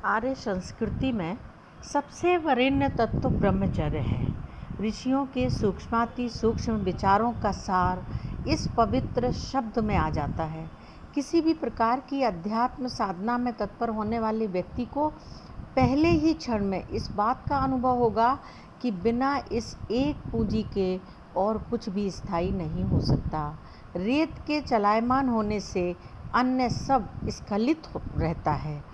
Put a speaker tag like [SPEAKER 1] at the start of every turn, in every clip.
[SPEAKER 1] आर्य संस्कृति में सबसे वरेण्य तत्व ब्रह्मचर्य है। ऋषियों के सूक्ष्माति सूक्ष्म विचारों का सार इस पवित्र शब्द में आ जाता है। किसी भी प्रकार की अध्यात्म साधना में तत्पर होने वाले व्यक्ति को पहले ही क्षण में इस बात का अनुभव होगा कि बिना इस एक पूंजी के और कुछ भी स्थायी नहीं हो सकता। रेत के चलायमान होने से अन्य सब स्खलित रहता है।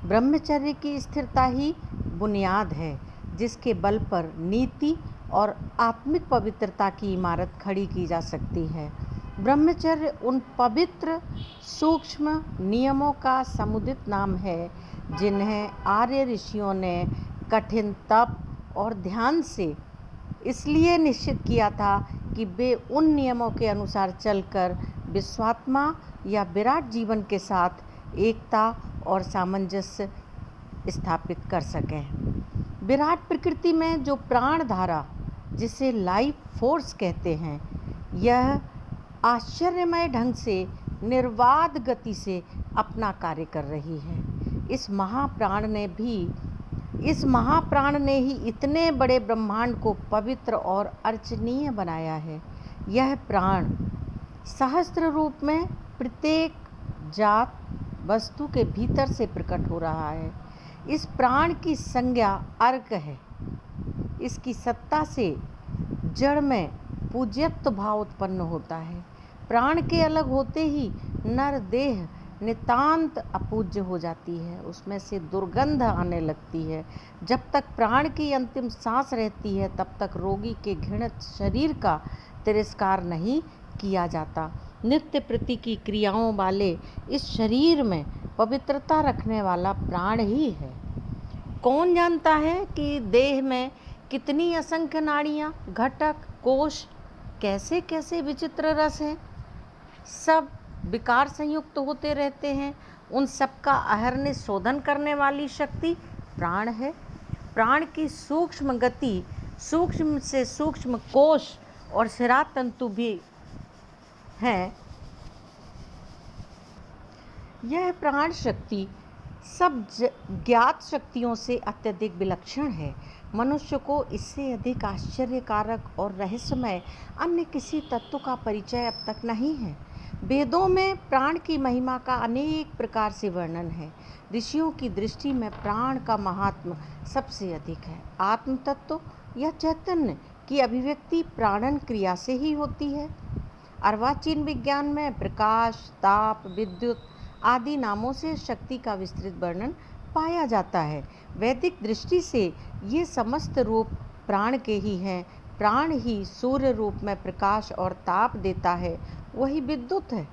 [SPEAKER 1] ब्रह्मचर्य की स्थिरता ही बुनियाद है जिसके बल पर नीति और आत्मिक पवित्रता की इमारत खड़ी की जा सकती है। ब्रह्मचर्य उन पवित्र सूक्ष्म नियमों का समुदित नाम है जिन्हें आर्य ऋषियों ने कठिन तप और ध्यान से इसलिए निश्चित किया था कि वे उन नियमों के अनुसार चलकर विश्वात्मा या विराट जीवन के साथ एकता और सामंजस्य स्थापित कर सकें। विराट प्रकृति में जो प्राण धारा, जिसे लाइफ फोर्स कहते हैं, यह आश्चर्यमय ढंग से निर्बाध गति से अपना कार्य कर रही है। इस महाप्राण ने ही इतने बड़े ब्रह्मांड को पवित्र और अर्चनीय बनाया है। यह प्राण सहस्त्र रूप में प्रत्येक जात वस्तु के भीतर से प्रकट हो रहा है। इस प्राण की संज्ञा अर्क है। इसकी सत्ता से जड़ में पूज्यत्व भाव उत्पन्न होता है। प्राण के अलग होते ही नर देह नितांत अपूज्य हो जाती है। उसमें से दुर्गंध आने लगती है। जब तक प्राण की अंतिम सांस रहती है तब तक रोगी के घृणित शरीर का तिरस्कार नहीं किया जाता। नित्य प्रति की क्रियाओं वाले इस शरीर में पवित्रता रखने वाला प्राण ही है। कौन जानता है कि देह में कितनी असंख्य नाड़ियाँ, घटक, कोश, कैसे कैसे विचित्र रस हैं, सब विकार संयुक्त होते रहते हैं। उन सब का अहर्निश शोधन करने वाली शक्ति प्राण है। प्राण की सूक्ष्म गति, सूक्ष्म से सूक्ष्म कोश और शिरा तंतु भी हैं। यह प्राण शक्ति सब ज्ञात शक्तियों से अत्यधिक विलक्षण है। मनुष्य को इससे अधिक आश्चर्यकारक और रहस्यमय अन्य किसी तत्व का परिचय अब तक नहीं है। वेदों में प्राण की महिमा का अनेक प्रकार से वर्णन है। ऋषियों की दृष्टि में प्राण का महात्म सबसे अधिक है। आत्म तत्व या चैतन्य की अभिव्यक्ति प्राणन क्रिया से ही होती है। अर्वाचीन विज्ञान में प्रकाश, ताप, विद्युत आदि नामों से शक्ति का विस्तृत वर्णन पाया जाता है। वैदिक दृष्टि से ये समस्त रूप प्राण के ही हैं। प्राण ही सूर्य रूप में प्रकाश और ताप देता है, वही विद्युत है।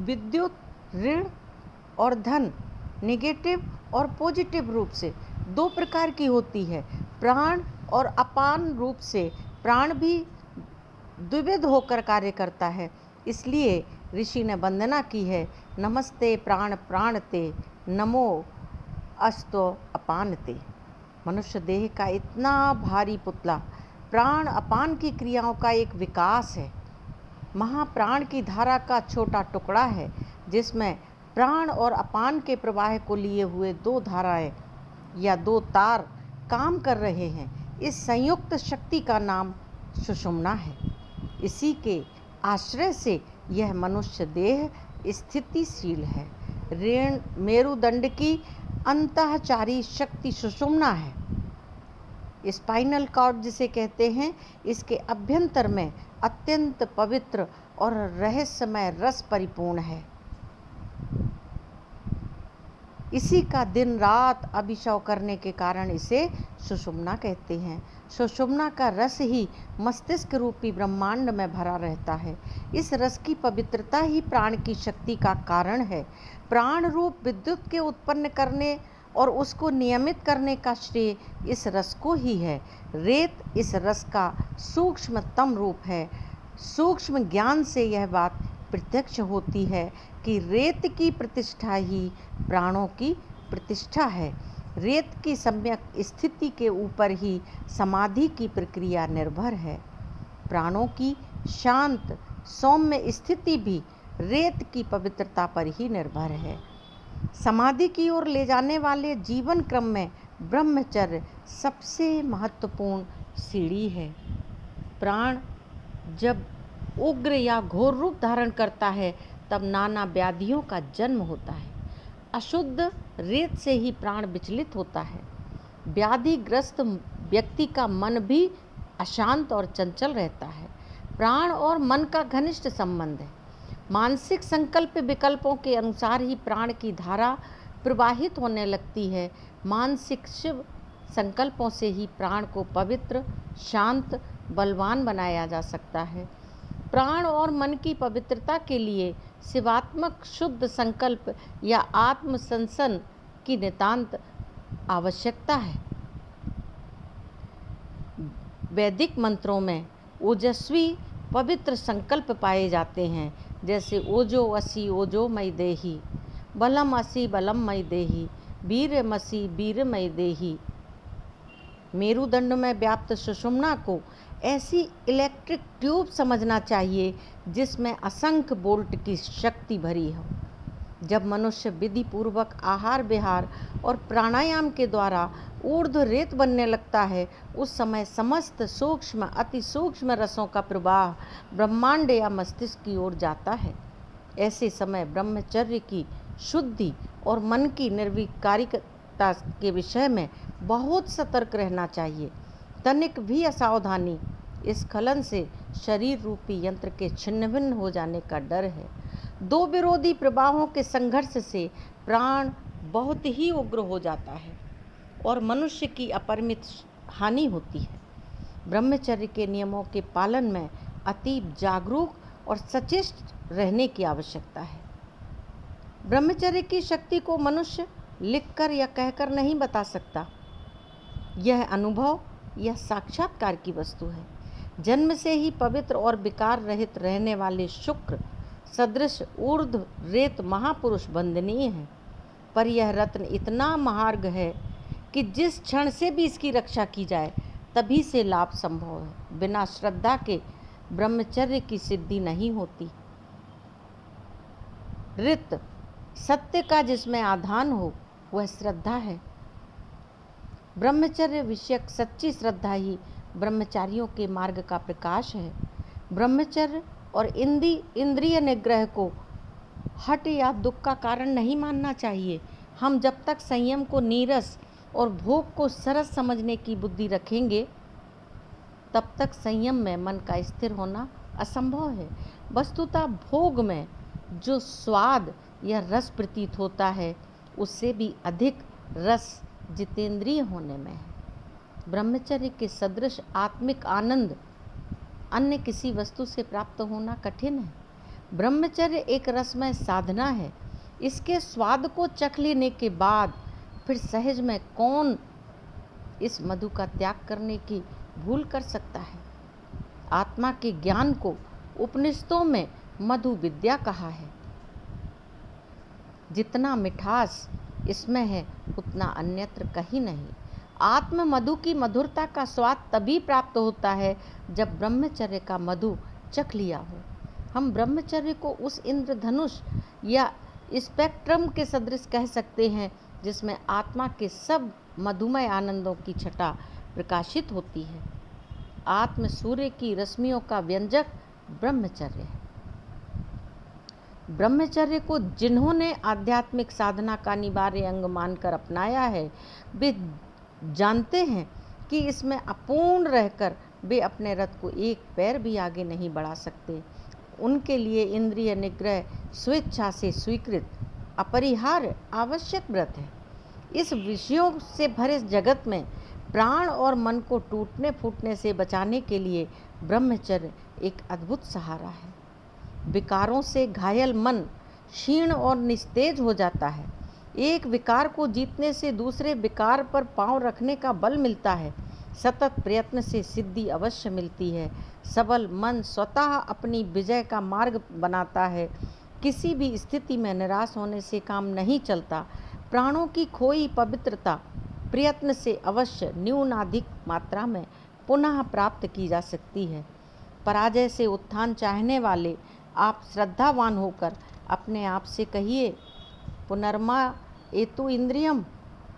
[SPEAKER 1] विद्युत ऋण और धन, नेगेटिव और पॉजिटिव रूप से दो प्रकार की होती है। प्राण और अपान रूप से प्राण भी द्विविध होकर कार्य करता है। इसलिए ऋषि ने वंदना की है, नमस्ते प्राण प्राणते, नमो अस्तो अपानते। मनुष्य देह का इतना भारी पुतला प्राण अपान की क्रियाओं का एक विकास है। महाप्राण की धारा का छोटा टुकड़ा है जिसमें प्राण और अपान के प्रवाह को लिए हुए दो धाराएं या दो तार काम कर रहे हैं। इस संयुक्त शक्ति का नाम सुषुम्ना है। इसी के आश्रय से यह मनुष्य देह स्थितिशील है। ऋण मेरुदंड की अंतःचारी शक्ति सुषुम्ना है। स्पाइनल कॉर्ड जिसे कहते हैं, इसके अभ्यंतर में अत्यंत पवित्र और रहस्यमय रस परिपूर्ण है। इसी का दिन रात अभिषेक करने के कारण इसे सुषुम्ना कहते हैं। सुषुम्ना का रस ही मस्तिष्क रूपी ब्रह्मांड में भरा रहता है। इस रस की पवित्रता ही प्राण की शक्ति का कारण है। प्राण रूप विद्युत के उत्पन्न करने और उसको नियमित करने का श्रेय इस रस को ही है। रेत इस रस का सूक्ष्मतम रूप है। सूक्ष्म ज्ञान से यह बात प्रत्यक्ष होती है कि रेत की प्रतिष्ठा ही प्राणों की प्रतिष्ठा है। रेत की सम्यक स्थिति के ऊपर ही समाधि की प्रक्रिया निर्भर है। प्राणों की शांत सौम्य स्थिति भी रेत की पवित्रता पर ही निर्भर है। समाधि की ओर ले जाने वाले जीवन क्रम में ब्रह्मचर्य सबसे महत्वपूर्ण सीढ़ी है। प्राण जब उग्र या घोर रूप धारण करता है तब नाना व्याधियों का जन्म होता है। अशुद्ध रेत से ही प्राण विचलित होता है। व्याधिग्रस्त व्यक्ति का मन भी अशांत और चंचल रहता है। प्राण और मन का घनिष्ठ संबंध है। मानसिक संकल्प विकल्पों के अनुसार ही प्राण की धारा प्रवाहित होने लगती है। मानसिक शिव संकल्पों से ही प्राण को पवित्र, शांत, बलवान बनाया जा सकता है। प्राण और मन की पवित्रता के लिए शिवात्मक शुद्ध संकल्प या आत्मसंसन की नितांत आवश्यकता है। वैदिक मंत्रों में ओजस्वी पवित्र संकल्प पाए जाते हैं, जैसे ओजो असी ओजो मई देही, बलम असी बलम मई देही, वीरमसी वीरमय देही। मेरुदंड में व्याप्त सुषुम्ना को ऐसी इलेक्ट्रिक ट्यूब समझना चाहिए जिसमें असंख्य वोल्ट की शक्ति भरी हो। जब मनुष्य विधि पूर्वक आहार विहार और प्राणायाम के द्वारा ऊर्ध्व रेत बनने लगता है, उस समय समस्त सूक्ष्म अति सूक्ष्म रसों का प्रवाह ब्रह्मांड या मस्तिष्क की ओर जाता है। ऐसे समय ब्रह्मचर्य की शुद्धि और मन की निर्विकारिता के विषय में बहुत सतर्क रहना चाहिए। तनिक भी असावधानी, इस स्खलन से शरीर रूपी यंत्र के छिन्न भिन्न हो जाने का डर है। दो विरोधी प्रवाहों के संघर्ष से प्राण बहुत ही उग्र हो जाता है और मनुष्य की अपरिमित हानि होती है। ब्रह्मचर्य के नियमों के पालन में अतीब जागरूक और सचेत रहने की आवश्यकता है। ब्रह्मचर्य की शक्ति को मनुष्य लिखकर या कहकर नहीं बता सकता। यह अनुभव या साक्षात्कार की वस्तु है। जन्म से ही पवित्र और विकार रहित रहने वाले शुक्र सदृश ऊर्ध्व रेत महापुरुष वंदनीय है, पर यह रत्न इतना महार्घ है कि जिस क्षण से भी इसकी रक्षा की जाए तभी से लाभ संभव है। बिना श्रद्धा के ब्रह्मचर्य की सिद्धि नहीं होती। ऋत सत्य का जिसमें आधान हो वह श्रद्धा है। ब्रह्मचर्य विषयक सच्ची श्रद्धा ही ब्रह्मचारियों के मार्ग का प्रकाश है। ब्रह्मचर्य और इंद्रिय निग्रह को हट या दुख का कारण नहीं मानना चाहिए। हम जब तक संयम को नीरस और भोग को सरस समझने की बुद्धि रखेंगे तब तक संयम में मन का स्थिर होना असंभव है। वस्तुतः भोग में जो स्वाद या रस प्रतीत होता है उससे भी अधिक रस जितेंद्रिय होने में है। ब्रह्मचर्य के सदृश आत्मिक आनंद अन्य किसी वस्तु से प्राप्त होना कठिन है। ब्रह्मचर्य एक रसमय साधना है। इसके स्वाद को चख लेने के बाद फिर सहज में कौन इस मधु का त्याग करने की भूल कर सकता है। आत्मा के ज्ञान को उपनिषदों में मधु विद्या कहा है। जितना मिठास इसमें है उतना अन्यत्र कहीं नहीं। आत्म मधु की मधुरता का स्वाद तभी प्राप्त होता है जब ब्रह्मचर्य का मधु चख लिया हो। हम ब्रह्मचर्य को उस इंद्रधनुष या स्पेक्ट्रम के सदृश कह सकते हैं जिसमें आत्मा के सब मधुमय आनंदों की छटा प्रकाशित होती है। आत्म सूर्य की रश्मियों का व्यंजक ब्रह्मचर्य है। ब्रह्मचर्य को जिन्होंने आध्यात्मिक साधना का अनिवार्य अंग मानकर अपनाया है वे जानते हैं कि इसमें अपूर्ण रहकर वे अपने रथ को एक पैर भी आगे नहीं बढ़ा सकते। उनके लिए इंद्रिय निग्रह स्वेच्छा से स्वीकृत अपरिहार्य आवश्यक व्रत है। इस विषयों से भरे जगत में प्राण और मन को टूटने फूटने से बचाने के लिए ब्रह्मचर्य एक अद्भुत सहारा है। विकारों से घायल मन क्षीण और निस्तेज हो जाता है। एक विकार को जीतने से दूसरे विकार पर पांव रखने का बल मिलता है। सतत प्रयत्न से सिद्धि अवश्य मिलती है। सबल मन स्वतः अपनी विजय का मार्ग बनाता है। किसी भी स्थिति में निराश होने से काम नहीं चलता। प्राणों की खोई पवित्रता प्रयत्न से अवश्य न्यूनाधिक मात्रा में पुनः प्राप्त की जा सकती है। पराजय से उत्थान चाहने वाले आप श्रद्धावान होकर अपने आप से कहिए, पुनर्मा एतु इंद्रियम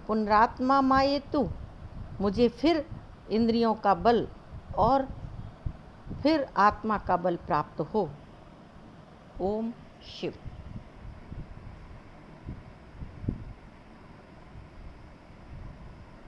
[SPEAKER 1] पुनरात्मा माएतु, मुझे फिर इंद्रियों का बल और फिर आत्मा का बल प्राप्त हो। ओम शिव।